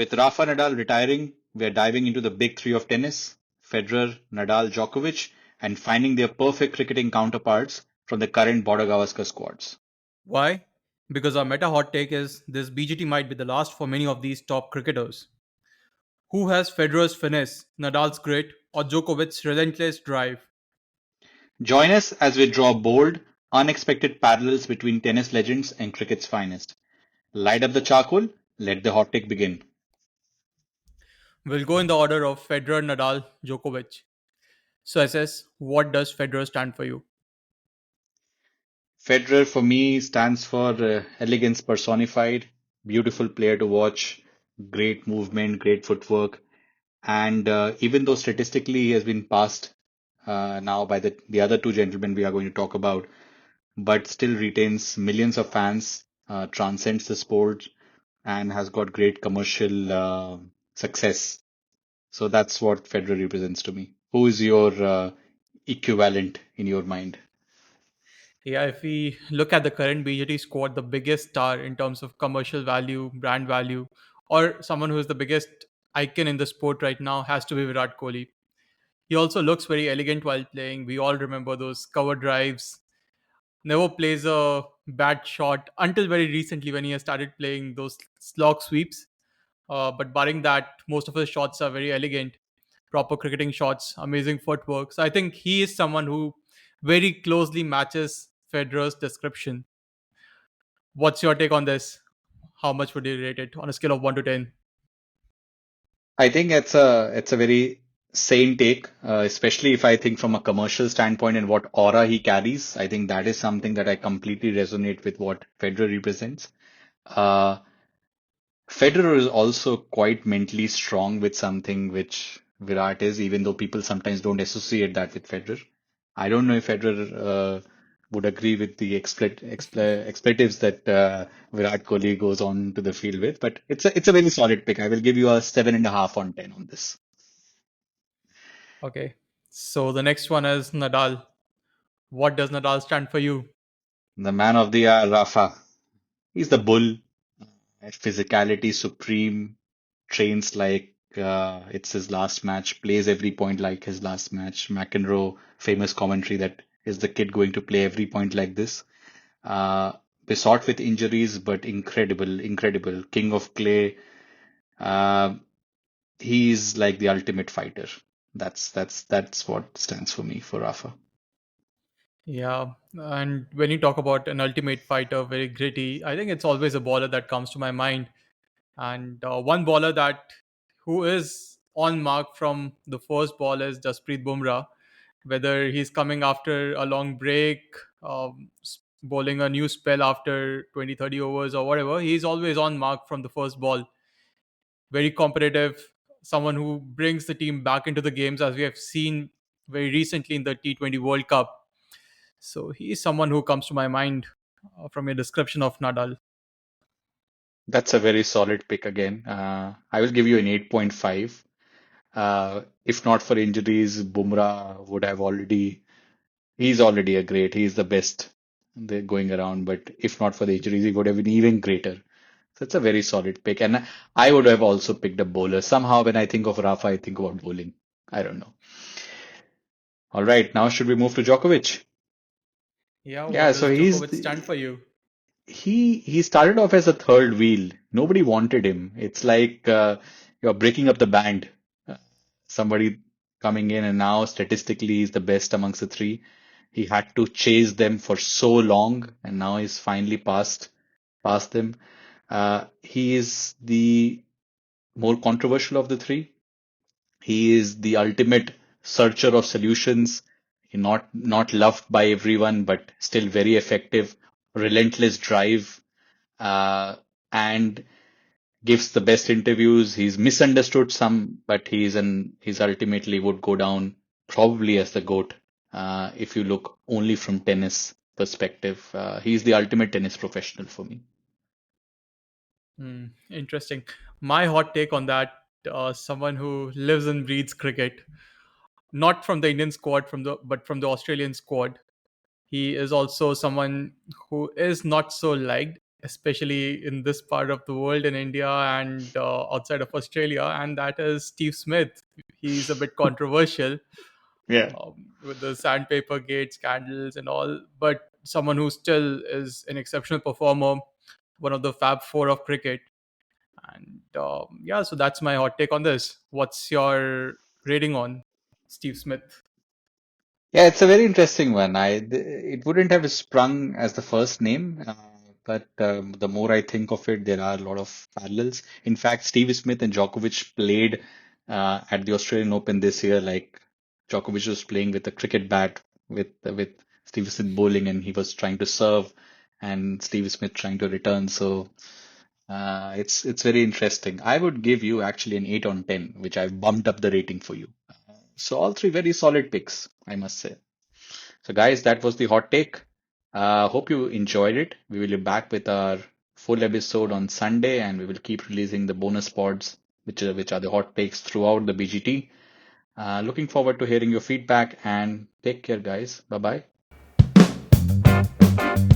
With Rafa Nadal retiring, we're diving into the big three of tennis: Federer, Nadal, Djokovic, and finding their perfect cricketing counterparts from the current Border Gavaskar squads. Why? Because our meta hot take is this BGT might be the last for many of these top cricketers. Who has Federer's finesse, Nadal's grit, or Djokovic's relentless drive? Join us as we draw bold, unexpected parallels between tennis legends and cricket's finest. Light up the charcoal, let the hot take begin. We'll go in the order of Federer, Nadal, Djokovic. So, SS, what does Federer stand for you? Federer for me stands for elegance personified, beautiful player to watch, great movement, great footwork, and even though statistically he has been passed now by the other two gentlemen we are going to talk about, but still retains millions of fans, transcends the sport, and has got great commercial success. So that's what Federer represents to me. Who is your equivalent in your mind? Yeah, if we look at the current BGT squad, the biggest star in terms of commercial value, brand value, or someone who is the biggest icon in the sport right now has to be Virat Kohli. He also looks very elegant while playing. We all remember those cover drives. Never plays a bad shot until very recently when he has started playing those slog sweeps. But barring that, most of his shots are very elegant, proper cricketing shots, amazing footwork. So I think he is someone who very closely matches Federer's description. What's your take on this? How much would you rate it on a scale of 1 to 10? I think it's a very sane take, especially if I think from a commercial standpoint and what aura he carries. I think that is something that I completely resonate with what Federer represents. Uh, Federer is also quite mentally strong with something which Virat is, even though people sometimes don't associate that with Federer. I don't know if Federer would agree with the expletives that Virat Kohli goes on to the field with, but it's a very solid pick. I will give you a 7.5 on 10 on this. Okay. So the next one is Nadal. What does Nadal stand for you? The man of the hour, Rafa. He's the bull. Physicality supreme. Trains like it's his last match. Plays every point like his last match. McEnroe, famous commentary that is the kid going to play every point like this. Uh, Besought with injuries, but incredible, incredible. King of clay. Uh, he's like the ultimate fighter. That's what stands for me for Rafa. Yeah, and when you talk about an ultimate fighter, very gritty, I think it's always a baller that comes to my mind. And one baller that who is on mark from the first ball is Jasprit Bumrah. Whether he's coming after a long break, bowling a new spell after 20, 30 overs or whatever, he's always on mark from the first ball. Very competitive, someone who brings the team back into the games as we have seen very recently in the T20 World Cup. So he is someone who comes to my mind from your description of Nadal. That's a very solid pick again. I will give you an 8.5. If not for injuries, Bumrah would have he's already a great, he's the best going around. But if not for the injuries, he would have been even greater. So it's a very solid pick. And I would have also picked a bowler. Somehow, when I think of Rafa, I think about bowling. I don't know. All right, now should we move to Djokovic? Yeah, Yeah, what so does Djokovic stand for you? he started off as a third wheel. Nobody wanted him. It's like you're breaking up the band. Uh, Somebody coming in, and now statistically he's the best amongst the three. He had to chase them for so long, and now he's finally past them. He is the more controversial of the three. He is the ultimate searcher of solutions. Not loved by everyone, but still very effective. Relentless drive, uh, and gives the best interviews. He's misunderstood some, but he's ultimately would go down probably as the GOAT. If you look only from tennis perspective, he's the ultimate tennis professional for me. Hmm, interesting. My hot take on that: someone who lives and breathes cricket, not from the Indian squad, but from the Australian squad. He is also someone who is not so liked. especially in this part of the world, in India and outside of Australia, and that is Steve Smith. He's a bit controversial Yeah. with the sandpaper gate scandals and all, but someone who still is an exceptional performer, one of the Fab Four of cricket. And yeah, so that's my hot take on this. What's your rating on Steve Smith? Yeah, it's a very interesting one. It wouldn't have sprung as the first name, but the more I think of it, there are a lot of parallels. In fact, Steve Smith and Djokovic played at the Australian Open this year. Like Djokovic was playing with a cricket bat with Steve Smith bowling, and he was trying to serve, and Steve Smith trying to return. So it's very interesting. I would give you actually an 8 on 10, which I've bumped up the rating for you. So all three very solid picks, I must say. So, guys, that was the hot take. Hope you enjoyed it. We will be back with our full episode on Sunday, and we will keep releasing the bonus pods, which are the hot takes throughout the BGT. Looking forward to hearing your feedback and take care, guys. Bye bye.